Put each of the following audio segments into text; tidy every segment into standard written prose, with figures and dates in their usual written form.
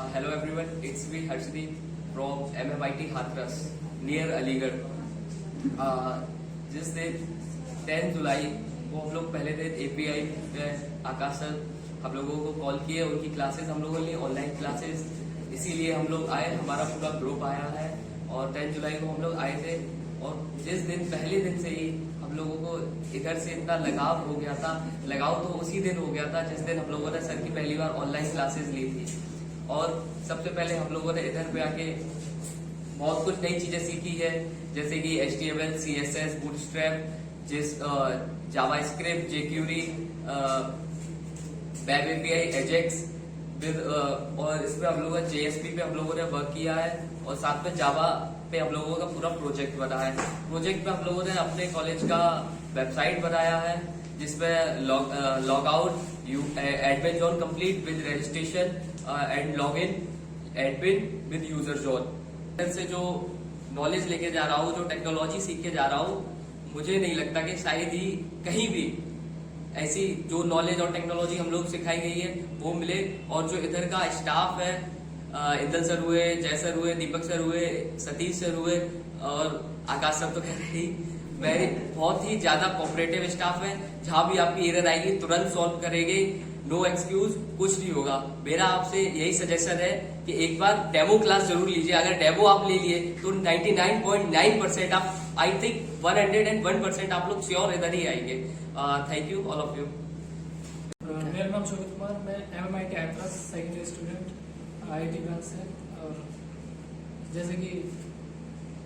Hello everyone, it's me Harshdeep from MMIT Hathras near Aligarh. जिस दिन 10 जुलाई को हम लोग पहले दिन API में आकाश सर हम लोगों को कॉल किए, उनकी क्लासेस हम लोगों ने ऑनलाइन क्लासेस, इसीलिए हम लोग आए, हमारा पूरा ग्रुप आया है और 10 जुलाई को हम लोग आए थे। और जिस दिन पहले दिन से ही हम लोगों को इधर से इतना लगाव हो गया था, लगाव तो उसी दिन हो गया था जिस दिन हम लोगों ने सर की पहली बार ऑनलाइन क्लासेस ली थी। और सबसे पहले हम लोगों ने इधर पे आके बहुत कुछ नई चीजें सीखी है, जैसे कि HTML, CSS, bootstrap, JavaScript, jQuery, web API, Ajax और इसमें हम लोगों ने JSP पे हम लोगों ने वर्क किया है और साथ में जावा पे हम लोगों का पूरा प्रोजेक्ट बना है। प्रोजेक्ट पे हम लोगों ने अपने कॉलेज का वेबसाइट बनाया है जिसमें log out, admin zone complete with registration and log in admin with user zone. से जो नॉलेज लेके जा रहा हूँ, जो टेक्नोलॉजी सीख के जा रहा हूँ, मुझे नहीं लगता कि शायद ही कहीं भी ऐसी जो नॉलेज और टेक्नोलॉजी हम लोग सिखाई गई है वो मिले। और जो इधर का स्टाफ है, इंदल सर हुए, जय सर हुए, दीपक सर हुए, सतीश सर हुए और आकाश सर तो कह रहे ही, मेरे बहुत ही ज्यादा कोऑपरेटिव स्टाफ है। जहां भी आपकी एरर आएगी तुरंत सॉल्व करेंगे, नो एक्सक्यूज, कुछ नहीं होगा। मेरा आपसे यही सजेशन है कि एक बार डेमो क्लास जरूर लीजिए। अगर डेमो आप ले लिए तो 99.9% आप, आई थिंक 101% आप लोग श्योर इधर ही आएंगे। Thank you all of you. मेरा नाम शोभित कुमार, मैं MMIT Hathras second year student IIT branch से। और जैसे कि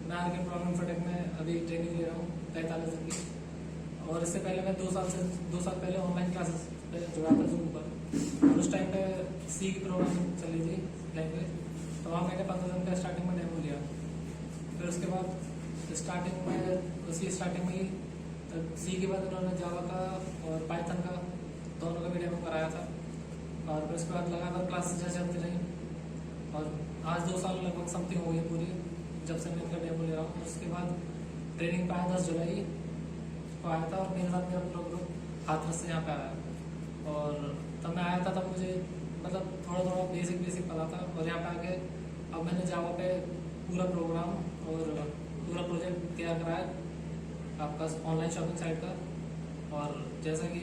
मैं आगे प्रोग्रामिंग फटेक में अभी ट्रेनिंग ले रहा हूँ 45 दिन की। और इससे पहले मैं 2 साल पहले ऑनलाइन क्लासेस पे जुड़ा था जूम पर, और उस टाइम पे C की प्रोग्रामिंग चली थी लैंग्वेज। तो वहाँ मैंने 15 दिन का स्टार्टिंग में डेमो लिया। फिर उसके बाद स्टार्टिंग में ही C के बाद उन्होंने जावा का और पाइथन का दोनों का भी डेमो कराया था। और फिर उसके बाद लगातार क्लासेस चलती रही और आज 2 साल लगभग समथिंग हो गई पूरी जब से मैं इनका डेमो ले रहा हूँ। उसके बाद ट्रेनिंग पे आया 10 जुलाई को आया था और मेरे साथ मेरा पूरा ग्रुप हाथरस से यहाँ पे आया। और तब मैं आया था तब मुझे मतलब थोड़ा बेसिक पता था। और यहाँ पे आके अब मैंने जावा पे पूरा प्रोग्राम और पूरा प्रोजेक्ट तैयार कराया आपका ऑनलाइन शॉपिंग साइट का। और जैसा कि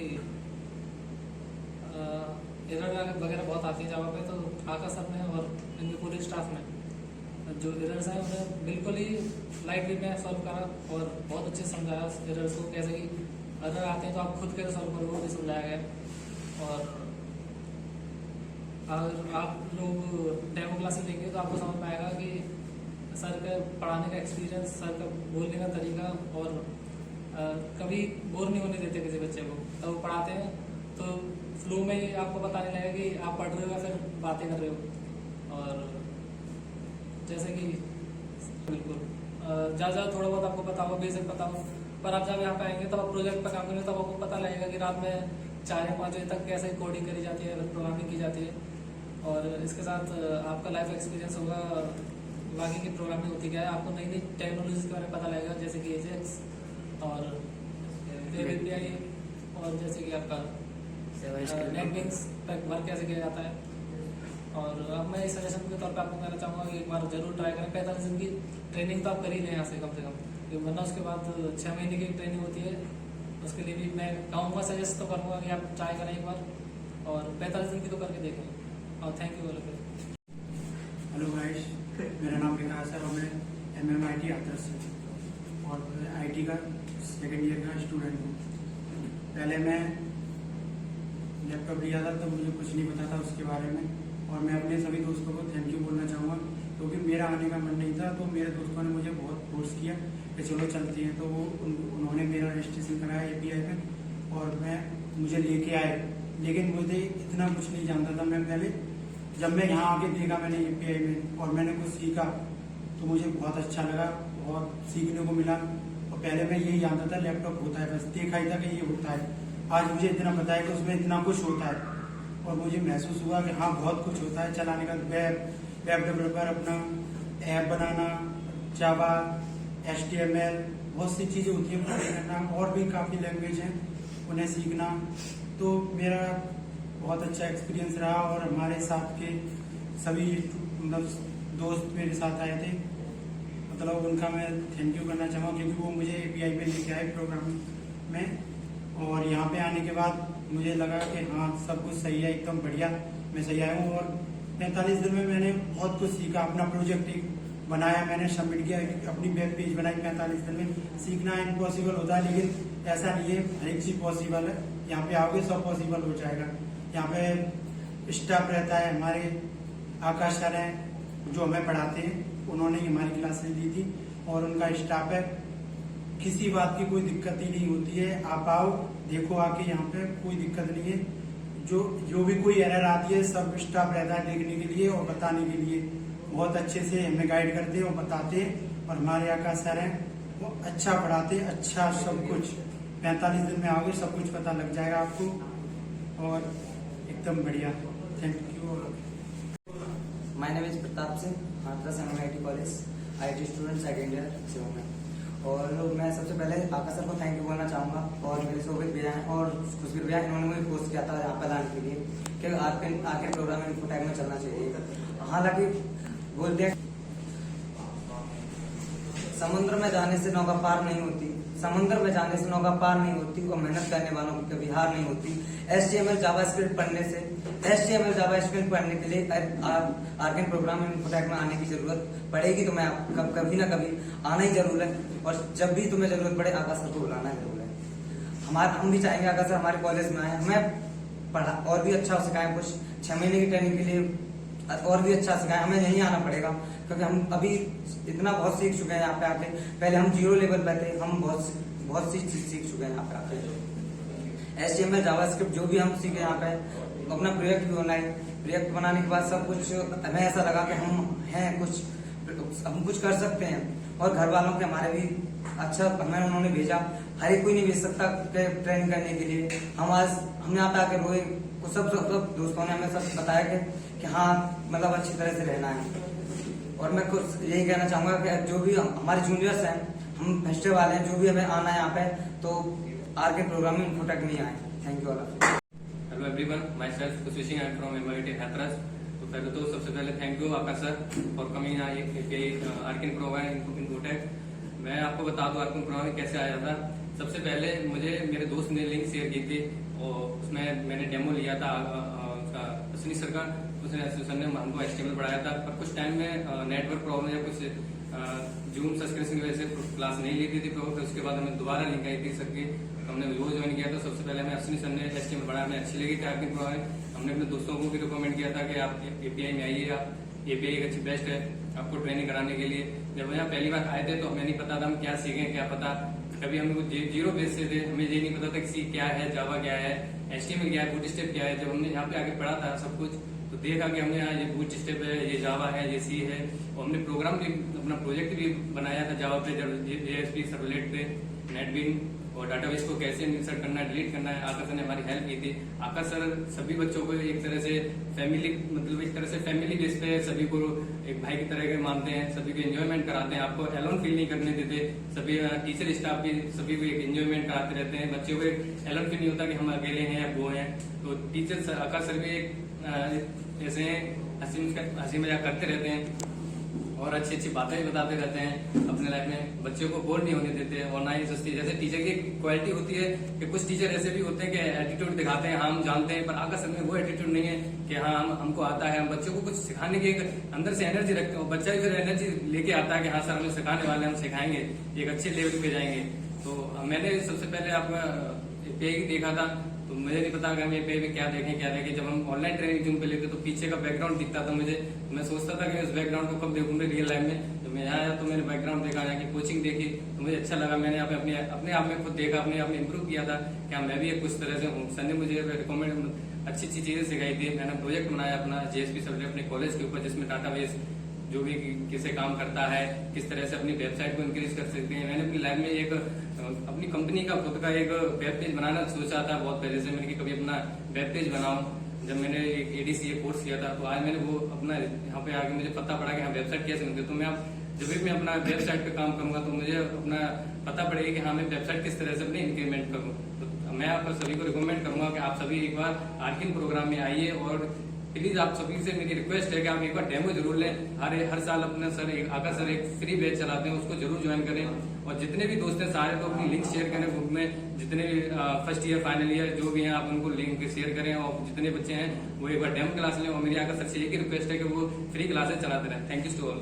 एरर वगैरह बहुत आती है जावा पे, तो आकाश सर ने और इनके पूरे स्टाफ ने जो एरर्स हैं उन्हें बिल्कुल ही लाइटली में सॉल्व करा और बहुत अच्छे से समझाया एरर्स को। कैसे कि एरर आते हैं तो आप खुद कैसे सॉल्व करोगे, भी समझाया गया। और अगर आप लोग डेमो क्लासेस देंगे तो आपको समझ में आएगा कि सर का पढ़ाने का एक्सपीरियंस, सर का बोलने का तरीका, और कभी बोर नहीं होने देते किसी बच्चे को। तब वो पढ़ाते हैं तो फ्लो में ही आपको पता नहीं लगेगा कि आप पढ़ रहे हो या फिर बातें कर रहे हो। और जैसे कि बिल्कुल ज़्यादा थोड़ा बहुत आपको पता हो, बेसिक पता हो, पर आप जब यहाँ पे आएंगे तब आप प्रोजेक्ट पर काम करेंगे तब आपको पता लगेगा कि रात में 4 या 5 बजे तक कैसे कोडिंग करी जाती है, प्रोग्रामिंग की जाती है। और इसके साथ आपका लाइफ एक्सपीरियंस होगा बाकी की प्रोग्रामिंग होती क्या है, आपको नई नई टेक्नोलॉजीज के बारे में पता लगेगा, जैसे कि एजेक्स और वेब API और जैसे कि आपका नेटबिंग्स पर वर्क कैसे किया जाता है। और अब मैं इस सजेशन के तौर पे आपको कहना चाहूँगा कि एक बार जरूर ट्राई करें। 45 दिन की ट्रेनिंग तो आप कर ही लें यहाँ से कम से कम, वरना उसके बाद 6 महीने की ट्रेनिंग होती है। उसके लिए भी मैं कहूँगा, सजेस्ट तो करूँगा कि आप ट्राई करें एक बार और 45 दिन की तो करके देखें। और थैंक यू। हेलो गाइस, मेरा नाम विकास है और मैं MMIT हाथरस से और IT का सेकेंड ईयर का स्टूडेंट हूँ। पहले मैं लैपटॉप लिया था तब मुझे कुछ नहीं पता था उसके बारे में, और मैं अपने सभी दोस्तों को थैंक यू बोलना चाहूँगा क्योंकि मेरा आने का मन नहीं था। तो मेरे दोस्तों ने मुझे बहुत फोर्स किया कि चलो चलती हैं, तो वो उन्होंने मेरा रजिस्ट्रेशन कराया API में और मुझे लेके आए। लेकिन मुझे इतना कुछ नहीं जानता था मैं पहले। जब मैं यहाँ आके देखा मैंने API में और मैंने कुछ सीखा तो मुझे बहुत अच्छा लगा, बहुत सीखने को मिला। और पहले मैं यही जानता था लैपटॉप होता है, बस देखा ही था कि ये होता है। आज मुझे इतना पता है कि उसमें इतना कुछ होता है और मुझे महसूस हुआ कि हाँ बहुत कुछ होता है चलाने का। वेब डेवलपर, अपना ऐप बनाना, जावा, HTML, बहुत सी चीज़ें होती हैं करना, और भी काफ़ी लैंग्वेज हैं उन्हें सीखना। तो मेरा बहुत अच्छा एक्सपीरियंस रहा और हमारे साथ के सभी मतलब दोस्त मेरे साथ आए थे, मतलब उनका मैं थैंक यू करना चाहूँगा क्योंकि वो मुझे API पे लेके आए प्रोग्राम में। और यहाँ पे आने के बाद मुझे लगा कि हाँ सब कुछ सही है, एकदम बढ़िया मैं सही आया हूँ। और 45 दिन में मैंने बहुत कुछ सीखा, अपना प्रोजेक्ट एक बनाया, मैंने सबमिट किया, अपनी वेब पेज बनाई। 45 दिन में सीखना इम्पॉसिबल होता है, लेकिन ऐसा नहीं है, हर एक चीज़ पॉसिबल है। यहाँ पे आओगे सब पॉसिबल हो जाएगा। यहाँ पे स्टाफ रहता है, हमारे आकाश सर हैं जो हमें पढ़ाते हैं, उन्होंने ही हमारी क्लासेस दी थी और उनका स्टाफ है। किसी बात की कोई दिक्कत ही नहीं होती है, आप आओ देखो आके, यहाँ पे कोई दिक्कत नहीं है। जो भी कोई एरर आती है सब स्टाफ रहता है देखने के लिए और बताने के लिए, बहुत अच्छे से हमें गाइड करते हैं और बताते हैं। और हमारे आकाश सर हैं वो अच्छा पढ़ाते हैं, अच्छा सब कुछ। 45 दिन में आओगे सब कुछ पता लग जाएगा आपको और एकदम बढ़िया। Thank you. My name is Pratap Singh, Hathras MMIT college IT student second year से हूँ मैं। और मैं सबसे पहले आकाश सर को थैंक यू बोलना चाहूँगा और मेरे शोभित भैया हैं और खुशबीर भैया, इन्होंने मुझे पोस्ट किया था यहाँ पर लाने के लिए कि आके प्रोग्राम इन्फोटेक में चलना चाहिए। हालांकि बोलते हैं समुद्र में जाने से नौका पार नहीं होती, समुद्र में जाने से नौका पार नहीं होती और मेहनत करने वालों की कभी हार नहीं होती। HTML जावास्क्रिप्ट पढ़ने से HTML जावास्क्रिप्ट पढ़ने के लिए आर्किन प्रोग्राम इन्फोटेक में आने की जरूरत पड़ेगी, तो मैं कभी ना कभी आना ही जरूर है। और जब भी तुम्हें जरूरत पड़े आकाश सर को बुलाना जरूर है। हम भी चाहेंगे आकाश सर हमारे कॉलेज में आए, हमें पढ़ा और भी अच्छा सिखाएं, कुछ 6 महीने की ट्रेनिंग के लिए और भी अच्छा सिखाएं। हमें यहीं आना पड़ेगा क्योंकि हम अभी इतना बहुत सीख चुके हैं यहाँ पे आके। पहले हम 0 लेवल पे थे, हम बहुत सी चीज सीख चुके हैं यहाँ पे आके। HTML जावास्क्रिप्ट जो भी हम सीखे यहाँ पे, अपना प्रोजेक्ट भी बनाए। प्रोजेक्ट बनाने के बाद सब कुछ हमें ऐसा लगा कि हम कुछ कर सकते हैं। और घर वालों के हमारे भी अच्छा हमें उन्होंने भेजा। हर एक कोई नहीं भेज सकता ट्रेनिंग करने के लिए। हमने यहाँ पे आके रोए, सब दोस्तों ने हमें सब बताया कि हाँ मतलब अच्छी तरह से रहना है। और मैं कुछ यही कहना चाहूंगा कि जो भी हमारे जूनियर्स हैं, हम फेस्टिवल वाले हैं, जो भी हमें आना है यहाँ पे तो आर्किन प्रोग्रामिंग इन्फोटेक में आए। Thank you all. Hello everyone, myself कुशविशिंग, I am from MMIT Hathras. तो पहले तो सबसे पहले thank you Akash sir for coming आर्किन प्रोग्राम इन्फोटेक। मैं आपको बता दूं आर्किन प्रोग्राम कैसे आया था। सबसे पहले मुझे मेरे दोस्त ने लिंक शेयर की थी और उसमें मैंने डेमो लिया था उसका अश्विनी सर का। उसने सर ने हमको HTML पढ़ाया था, पर कुछ टाइम में नेटवर्क प्रॉब्लम या कुछ जूम सब्सक्रिप्शन की वजह से क्लास नहीं ली थी। तो फिर उसके बाद हमें दोबारा लिंक आई थी सर की, हमने वो ज्वाइन किया। तो सबसे पहले हमें अश्विनी सर ने HTML पढ़ाया, हमें अच्छी लगी थी आर्किन प्रोग्राम। हमने अपने दोस्तों को भी रिकमेंड किया था कि आप API में आइए, आप API एक अच्छी बेस्ट है आपको ट्रेनिंग कराने के लिए। जब यहाँ पहली बार आए थे तो हमें नहीं पता था हम क्या सीखें, क्या पता। कभी हम कुछ 0 बेस से थे, हमें ये नहीं पता था कि C क्या है, जावा क्या है, HTML क्या है, बूटस्ट्रैप क्या है। जब हमने यहाँ पे आके पढ़ा था सब कुछ तो देखा कि हमने यहाँ ये बूटस्ट्रैप है, ये जावा है, ये C है। और हमने प्रोग्राम भी अपना प्रोजेक्ट भी बनाया था जावा पे, जब JSP सर्वलेट पे, नेटबीन और डाटाबेस को कैसे इंसर्ट करना है, डिलीट करना है। आकाश सर ने हमारी हेल्प की थी। आकाश सर सभी बच्चों को एक तरह से फैमिली बेस पे सभी को एक भाई की तरह के मानते हैं, सभी को एंजॉयमेंट कराते हैं, आपको एलोन फील नहीं करने देते। सभी टीचर स्टाफ भी सभी को एक एंजॉयमेंट कराते रहते हैं, बच्चों को एक एलोन फील नहीं होता कि हम अकेले हैं या वो हैं। तो टीचर आकाश सर भी एक ऐसे हंसी मजाक करते रहते हैं और अच्छी अच्छी बातें भी बताते रहते हैं अपने लाइफ में, बच्चों को बोर नहीं होने देते। और ना ही सस्ती, जैसे टीचर की क्वालिटी होती है कि कुछ टीचर ऐसे भी होते हैं कि एटीट्यूड दिखाते हैं, हम जानते हैं, पर आकाश सर में वो एटीट्यूड नहीं है कि हाँ हमको आता है। हम बच्चों को कुछ सिखाने की एक अंदर से एनर्जी रखते हैं, बच्चा भी फिर एनर्जी लेके आता है कि हाँ सर हमें सिखाने वाले, हम सिखाएंगे, एक अच्छे लेवल पे जाएंगे। तो मैंने सबसे पहले आपका API देखा था, तो मुझे नहीं पता कि हम API में क्या देखें। जब हम ऑनलाइन ट्रेनिंग जूम पे लेते तो पीछे का बैकग्राउंड दिखता था मुझे, तो मैं सोचता था कि उस बैकग्राउंड को कब देखूंगा रियल लाइफ में। तो मैं यहाँ आया तो मैंने बैकग्राउंड देखा, यहाँ की कोचिंग देखी तो मुझे अच्छा लगा। मैंने अपने आप में खुद देखा, अपने आप में इम्प्रूव किया था कि मैं भी कुछ तरह से हूँ। सर ने मुझे रिकमेंड अच्छी चीजें सिखाई थी। मैंने प्रोजेक्ट बनाया अपना JSP सर्वलेट अपने कॉलेज के ऊपर, जिसमें डाटाबेस जो भी किसे काम करता है, किस तरह से अपनी वेबसाइट को इंक्रीज कर सकते हैं। मैंने अपनी लाइफ में एक अपनी कंपनी का खुद का एक वेब पेज बनाना सोचा था बहुत पहले से, मैंने कि कभी अपना वेब पेज बनाऊं। जब मैंने एक ADCA कोर्स किया था तो आज मैंने वो अपना यहाँ पे आके मुझे पता पड़ा कि हाँ वेबसाइट कैसे बनती है। तो मैं जब भी मैं अपना वेबसाइट पे काम करूंगा तो मुझे अपना पता पड़ेगा कि हाँ मैं वेबसाइट किस तरह से अपनी इंक्रीमेंट करूँ। तो मैं आप सभी को रिकमेंड करूंगा कि आप सभी एक बार आर्किन प्रोग्राम में आइए और प्लीज आप सभी से मेरी रिक्वेस्ट है कि आप एक बार डेमो जरूर लें। हर साल अपना आकाश सर एक फ्री बैच चलाते हैं, उसको जरूर ज्वाइन करें। और जितने भी दोस्त हैं सारे तो अपनी लिंक शेयर करें ग्रुप में, जितने भी फर्स्ट ईयर फाइनल ईयर जो भी हैं आप उनको लिंक शेयर करें। और जितने बच्चे हैं वो एक बार डेमो क्लास लें। और मेरी आकाश सर से एक ही रिक्वेस्ट है कि वो फ्री क्लासेस चलाते रहें। Thank you to all.